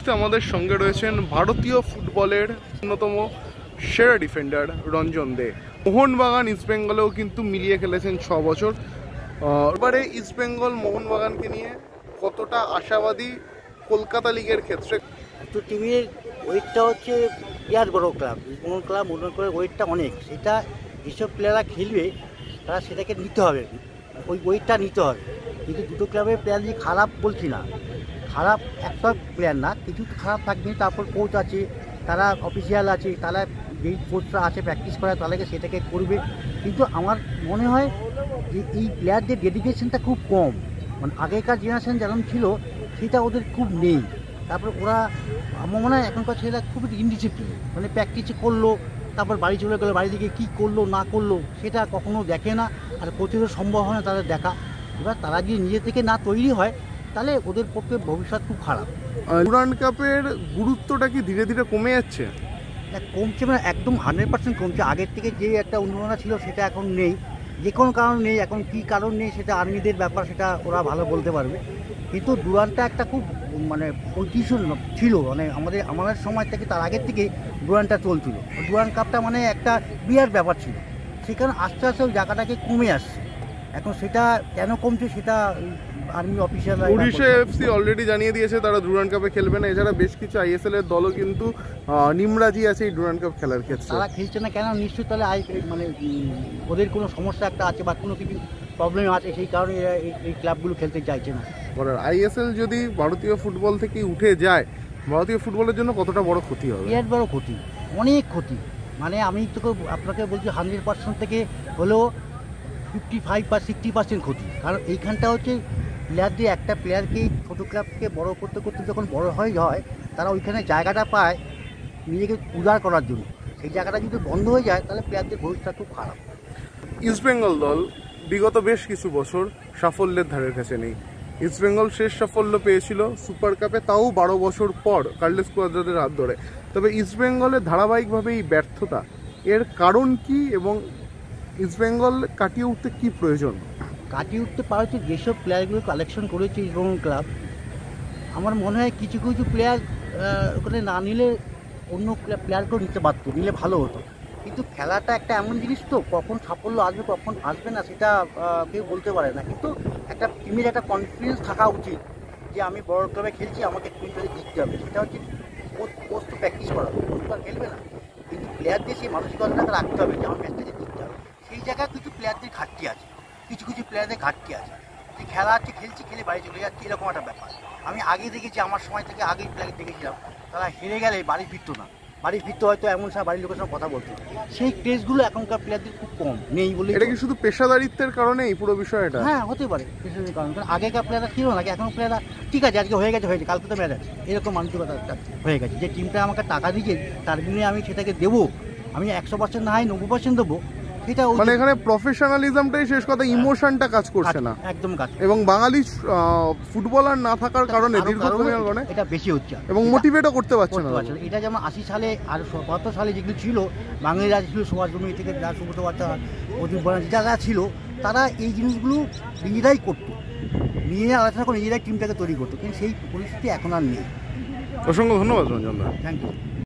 মুহূর্তে আমাদের সঙ্গে রয়েছেন ভারতীয় ফুটবলের অন্যতম সেরা ডিফেন্ডার রঞ্জন দে। মোহনবাগান ইস্টবেঙ্গলেও কিন্তু মিলিয়ে খেলেছেন 6 বছর। এবারে ইস্টবেঙ্গল মোহনবাগানকে নিয়ে কতটা আশাবাদী কলকাতা লিগের ক্ষেত্রে? তো টিমের ওয়েটটা হচ্ছে বিরাট বড় ক্লাব, মোহন ক্লাব মনে করে ওয়েটটা অনেক। সেটা যেসব প্লেয়াররা খেলবে তারা সেটাকে নিতে হবে, ওই ওয়েটটা নিতে হবে। কিন্তু দুটো ক্লাবের প্লেয়ার যে খারাপ বলছি না, খারাপ একটা প্লেয়ার না, কিছু খারাপ থাকবে। তারপর কোচ আছে, তারা অফিসিয়াল আছে, তারা যেই কোচরা আছে প্র্যাকটিস করা তাদেরকে সেটাকে করবে। কিন্তু আমার মনে হয় যে এই প্লেয়ারদের ডেডিকেশনটা খুব কম, মানে আগেকার জেনারেশন যেমন ছিল সেটা ওদের খুব নেই। তারপর ওরা আমার মনে হয় এখনকার ছেলেরা খুব ইনডিসিপ্লিন, মানে প্র্যাকটিস করলো তারপর বাড়ি চলে গেলো, বাড়ি থেকে কী করলো না করলো সেটা কখনো দেখে না, আর কোচেরও সম্ভব হয় না তাদের দেখা। এবার তারা যদি নিজে থেকে না তৈরি হয় তাহলে ওদের পক্ষে ভবিষ্যৎ খুব খারাপ। ডুরান্ড কাপের গুরুত্বটা কি ধীরে ধীরে কমে যাচ্ছে? কমছে মানে একদম 100% কমছে। আগের থেকে যে একটা উন্নয়ন ছিল সেটা এখন নেই, যে কোনো কারণ নেই। এখন কী কারণ নেই সেটা আর্মিদের ব্যাপার, সেটা ওরা ভালো বলতে পারবে। কিন্তু ডুরান্ডটা একটা খুব মানে ঐতিহ্য ছিল, মানে আমাদের সময় থেকে তার আগের থেকে ডুরান্ডটা চলছিল। ডুরান্ড কাপটা মানে একটা বিরাট ব্যাপার ছিল। সেখানে আস্তে আস্তে ওই জায়গাটাকে কমে আসছে। এখন সেটা কেন কমছে সেটা army officer. Orissa FC already জানিয়ে দিয়েছে তারা ডুরান্ড কাপে খেলবে না। এছাড়া বেশ কিছু আইএসএল এর দলও কিন্তু নিমরাজি আছে এই ডুরান্ড কাপ খেলার ক্ষেত্রে। তারা খেলছে না কেন? নিশ্চয়ই তাহলে মানে ওদের কোনো সমস্যা একটা আছে বা কোনো কিছু প্রবলেম আছে, সেই কারণে এরা এই ক্লাবগুলো খেলতে চাইছে না। আইএসএল যদি ভারতীয় ফুটবল থেকে উঠে যায়, ভারতীয় ফুটবলের জন্য কতটা বড় ক্ষতি হবে? বিরাট বড় ক্ষতি, অনেক ক্ষতি। মানে আমি তোকে আপনাকে বলছি 100% থেকে হলেও 55 বা 60% ক্ষতি। কারণ এইখানটা হচ্ছে প্লেয়ারদের, একটা প্লেয়ারকে ছোটো ক্লাব থেকে বড়ো করতে করতে যখন বড় হয় তারা ওইখানে জায়গাটা পায় নিজেকে উদার করার জন্য। সেই জায়গাটা যদি বন্ধ হয়ে যায় তাহলে প্লেয়ারদের ভবিষ্যৎ খুব খারাপ। ইস্টবেঙ্গল দল বিগত বেশ কিছু বছর সাফল্যের ধারের কাছে নেই। ইস্টবেঙ্গল শেষ সাফল্য পেয়েছিল সুপার কাপে, তাও 12 বছর পর কার্লোস কোয়াদ্রাদের হাত ধরে। তবে ইস্টবেঙ্গলের ধারাবাহিকভাবে এই ব্যর্থতা, এর কারণ কি এবং ইস্টবেঙ্গল কাটিয়ে উঠতে কি প্রয়োজন? কাটিয়ে উঠতে পারছে যেসব প্লেয়ারগুলো কালেকশন করেছে ইস্টবেঙ্গল ক্লাব। আমার মনে হয় কিছু কিছু প্লেয়ার ওখানে না নিলে অন্য প্লেয়ারকেও নিতে পারতো, নিলে ভালো হতো। কিন্তু খেলাটা একটা এমন জিনিস তো, কখন সাফল্য আসবে কখন আসবে না সেটা কেউ বলতে পারে না। কিন্তু একটা টিমের একটা কনফিডেন্স থাকা উচিত যে আমি বড় ক্লাবে খেলছি, আমাকে টিমটাকে জিততে হবে। সেটা হচ্ছে কোচ তো প্র্যাকটিস করা, কোচ তো আর খেলবে না। কিন্তু প্লেয়ারদের সেই মানসিকতাটাকে রাখতে হবে যে আমার ম্যাচটাকে জিততে হবে। সেই জায়গায় কিছু প্লেয়ারদের ঘাটতি আছে, কিছু কিছু প্লেয়ারদের ঘাটতি আছে। যে খেলা আছে, খেলছি, খেলে বাড়ি চলে যাচ্ছি, এরকম একটা ব্যাপার। আমি আগে দেখেছি, আমার সময় থেকে আগেই প্লেয়ার দেখেছিলাম তারা হেরে গেলে বাড়ি ফিরতো না, বাড়ি ফিরতে হয়তো এমন সব বাড়ির লোকের সঙ্গে কথা বলতো। সেই টেস্টগুলো এখনকার প্লেয়ারদের খুব কম, নেই বলে। এটা কি শুধু পেশাদারিত্বের কারণে এই পুরো বিষয়টা? হ্যাঁ, হতে পারে পেশাদারির কারণ। কারণ আগেকার প্লেয়াররা ছিল না, এখন প্লেয়াররা ঠিক আছে, আজকে হয়ে গেছে, কালকে তো ম্যাচ আছে, এরকম মানসিকতা একটা হয়ে গেছে যে টিমটা আমাকে টাকা দিয়েছে তার বিনিময়ে আমি সেটাকে দেবো, আমি 100% না হয় 90% দেবো। সেটা মানে এখানে প্রফেশনালিজমটাই শেষ কথা, ইমোশনটা কাজ করছে না একদম কাজ। এবং বাঙালি ফুটবলার না থাকার কারণে দীর্ঘদিনের কারণে এটা বেশি হচ্ছে এবং মোটিভেটও করতে পারছে না। এটা যেমন 80 সালে আর 77 সালে যেগুলো ছিল, বাঙালি রাজ ছিল, সুভাষ জমি থেকে যা সুব্রত বাচ্চা, অজিত ব্যানার্জি যারা ছিল, তারা এই জিনিসগুলো নিজেরাই করতো, নিজেরা আলোচনা করে নিজেরাই টিমটাকে তৈরি করতো। কিন্তু সেই পরিস্থিতি এখন আর নেই। অসংখ্য ধন্যবাদ রঞ্জন দা। Thank you.